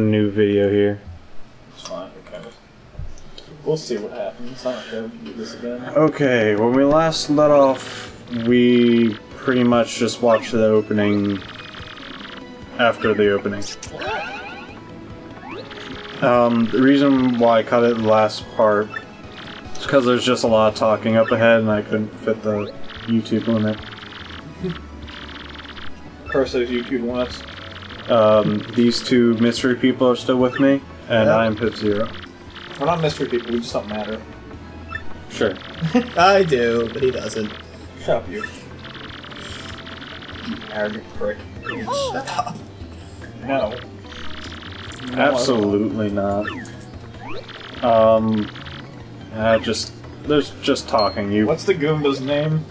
New video here. It's fine, okay. We'll see what happens. I don't know if we can do this again. Okay, when we last let off, we pretty much just watched the opening after the opening. The reason why I cut it the last part is because there's just a lot of talking up ahead and I couldn't fit the YouTube limit. Curse those YouTube limits. These two mystery people are still with me, and I am Pip Zero. We're not mystery people, we just don't matter. Sure. I do, but he doesn't. Shut up, you. You arrogant prick. Shut up. No. Absolutely not. There's just talking. What's the Goomba's name?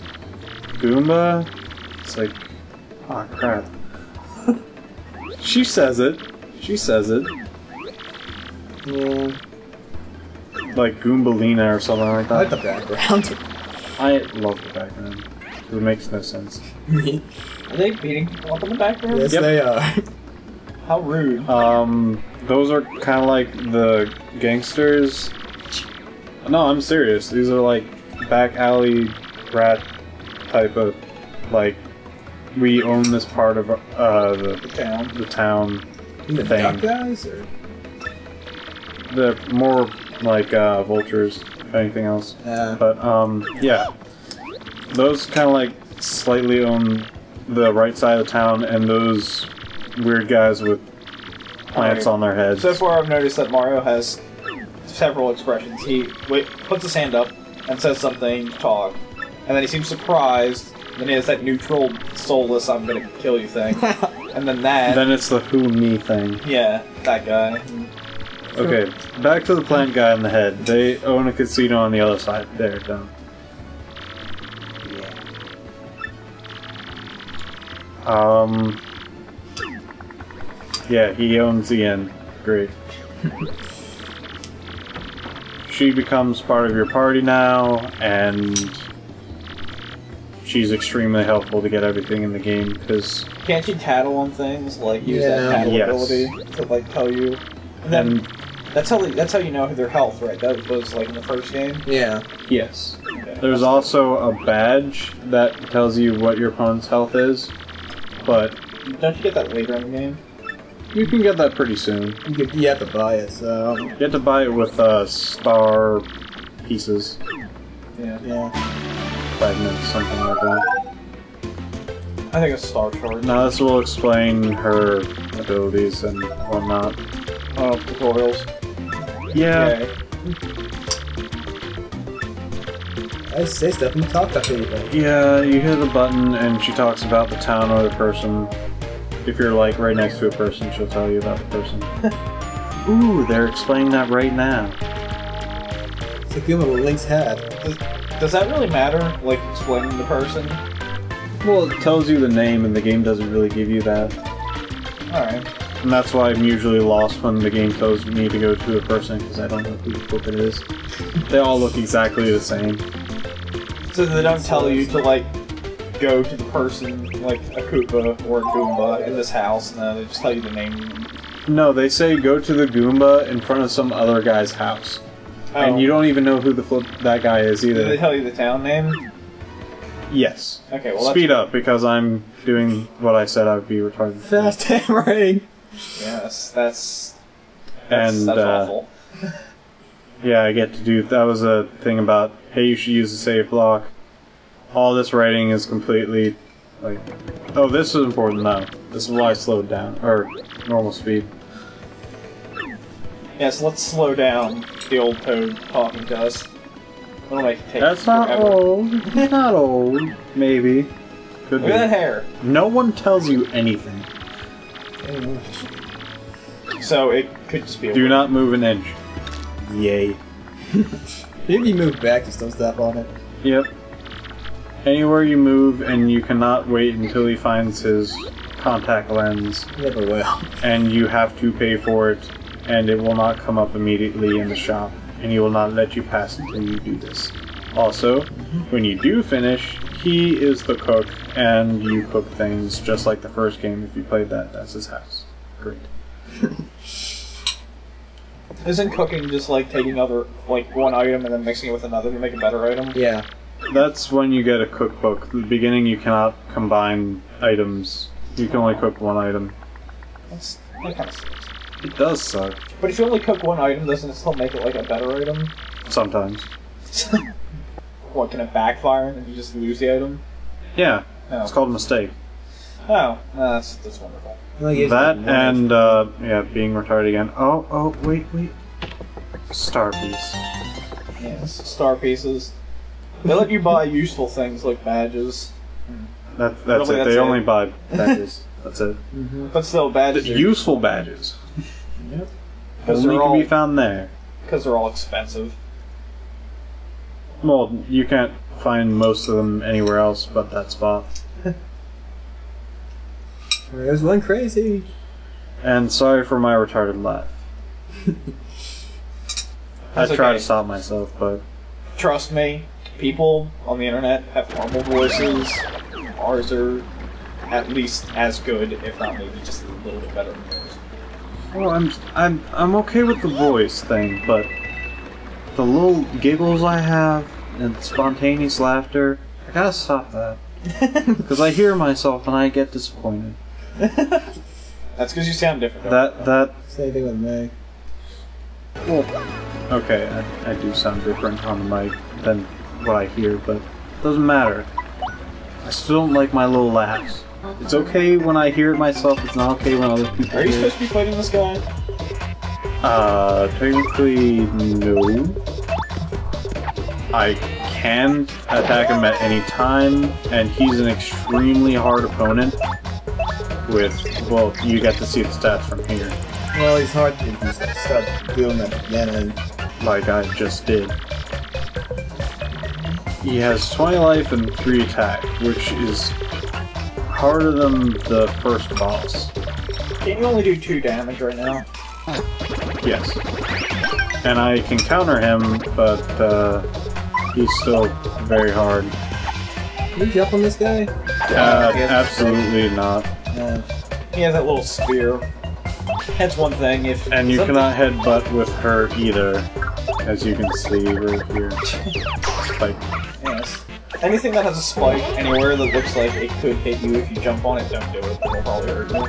Goomba? It's like, oh crap. She says it. She says it. Yeah. Like Goombalina or something like I like that. the background. I love the background. It makes no sense. Are they beating people up in the background? Yes, Yep. they are. How rude. Those are kind of like the gangsters. No, I'm serious. These are like back alley rat type of, like, we own this part of the town The thing. duck guys, or They're more like vultures, if anything else. yeah. But yeah, those kind of like slightly own the right side of the town, and those weird guys with plants on their heads. So far I've noticed that Mario has several expressions. He puts his hand up and says something to talk, and then he seems surprised. Then he has that neutral, soulless, I'm gonna kill you thing. And then that. Then it's the who me thing. Yeah, that guy. Okay, back to the plant guy in the head. They own a casino on the other side. There, done. Yeah, he owns the inn. Great. She becomes part of your party now, and she's extremely helpful to get everything in the game, because... Can't you tattle on things? Like, use Yeah. that tattle Yes. ability to, like, tell you? And then, that's how you know their health, right? That was, like, in the first game? Yeah. Yes. Okay. There's also a badge that tells you what your opponent's health is, but Don't you get that later in the game? you can get that pretty soon. You have to buy it, so You have to buy it with star pieces. Yeah. yeah. Fragments, something like that. I think it's Star Charge. Now this will explain her abilities and whatnot. Oh, tutorials. Yeah. Yay. I say stuff and talk to people. Yeah, you hit a button and she talks about the town or the person. If you're like right next to a person, she'll tell you about the person. Ooh, they're explaining that right now. It's like Goomba with Link's hat. Does that really matter? Like, explaining the person? Well, it tells you the name and the game doesn't really give you that. Alright. And that's why I'm usually lost when the game tells me to go to a person, because I don't know who the fuck it is. They all look exactly the same. So they don't tell you to, like, go to the person, like a Koopa or a Goomba in this house, no, they just tell you the name. No, they say go to the Goomba in front of some other guy's house. Oh. And you don't even know who the flip that guy is Did they either. tell you the town name? Yes. Okay, well Speed up, because I'm doing what I said I would be retarded. Fast hammering. Yes, that's And, awful. Yeah, I get to do... That was a thing about, hey, you should use the save block. All this writing is completely, like... Oh, this is important, though. This is why I slowed down. Or, normal speed. Yes, let's slow down the old toad talking to us. It'll make it take That's not forever. old. It's not old. Maybe. Could Look at that be. hair. No one tells you anything. So it could just be a Do not move an inch. Yay. Maybe you move back to still step on it. Yep. Anywhere you move, and you cannot wait until he finds his contact lens, Never will. and you have to pay for it, and it will not come up immediately in the shop, and he will not let you pass until you do this. Also, when you do finish, he is the cook, and you cook things just like the first game. If you played that, that's his house. Great. Isn't cooking just like taking one item and then mixing it with another to make a better item? Yeah. That's when you get a cookbook. At the beginning, you cannot combine items. You can only cook one item. That kind of sucks. It does suck. But if you only cook one item, doesn't it still make it like a better item? Sometimes. What, can it backfire and you just lose the item? Yeah. Oh. It's called a mistake. Oh, that's wonderful. That and, being retarded again. Oh, wait. Star piece. Yes, star pieces. They let you buy useful things like badges. That's Really, it. They only buy badges. That's it. Mm-hmm. But still, badges are... Useful badges. Yep. Only can be found there. Because they're all expensive. Well, you can't find most of them anywhere else but that spot. There's one crazy. And sorry for my retarded laugh. I try to stop myself, but... Trust me, people on the internet have normal voices. Ours are at least as good, if not maybe just a little bit better than yours. Well, I'm okay with the voice thing, but the little giggles I have and spontaneous laughter, I gotta stop that. Because I hear myself and I get disappointed. That's because you sound different. That Same thing with me. well, okay, I do sound different on the mic than what I hear, but it doesn't matter. I still don't like my little laughs. It's okay when I hear it myself, it's not okay when other people Are you hear supposed to be fighting this guy? Technically, no. I can attack him at any time, and he's an extremely hard opponent with, well, you get to see the stats from here. Well, it's hard if you start doing that again. Like I just did. He has 20 life and 3 attack, which is harder than the first boss. Can you only do 2 damage right now? Yes. And I can counter him, but he's still very hard. Can you jump on this guy? Absolutely not. He has that little spear. That's one thing. And you cannot headbutt with her either, as you can see right here. Spike. Yes. Anything that has a spike anywhere that looks like it could hit you if you jump on it, don't do it. It'll probably hurt you.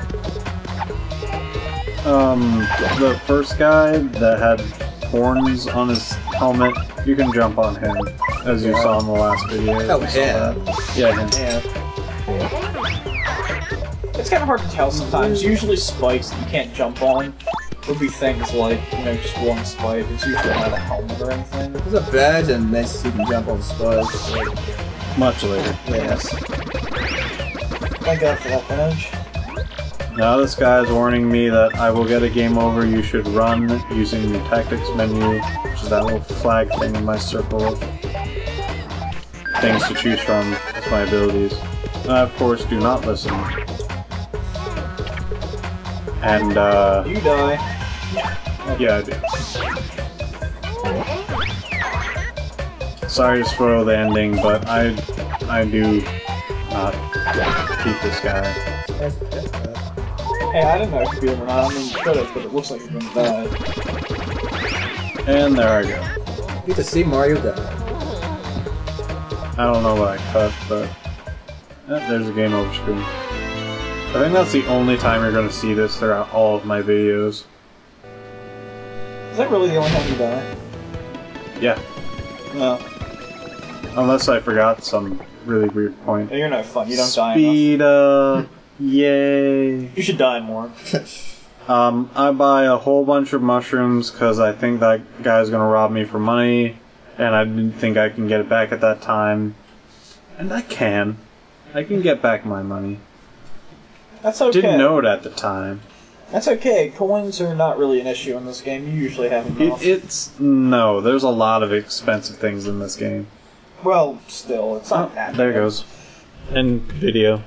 The first guy that had horns on his helmet, you can jump on him, as you saw in the last video. Oh, yeah. Yeah, him. Yeah. It's kind of hard to tell sometimes. Usually spikes that you can't jump on would be things like, just one spike. It's usually not a helmet or anything. There's a badge and makes you can jump on spikes. Much later. Yes. Thank God for that badge. Now this guy is warning me that I will get a game over. You should run using the tactics menu, which is that little flag thing in my circle of things to choose from as my abilities. I, of course, do not listen. And, You die. yeah, I do. Sorry to spoil the ending, but I do not beat this guy. Hey, I didn't know if you could be or not. I mean, you could have, but it looks like you're gonna die. And there I go. You get to see Mario die. I don't know what I cut, but there's a game over screen. I think that's the only time you're going to see this throughout all of my videos. Is that really the only time you die? Yeah. No. Unless I forgot some really weird point. You're no fun. You don't die enough. Speed up! Yay! You should die more. I buy a whole bunch of mushrooms because I think that guy's going to rob me for money, and I didn't think I can get it back at that time. And I can. I can get back my money. That's okay. Didn't know it at the time. That's okay. Coins are not really an issue in this game. You usually have enough. No, there's a lot of expensive things in this game. Well, still, it's not that There bad. goes. End video.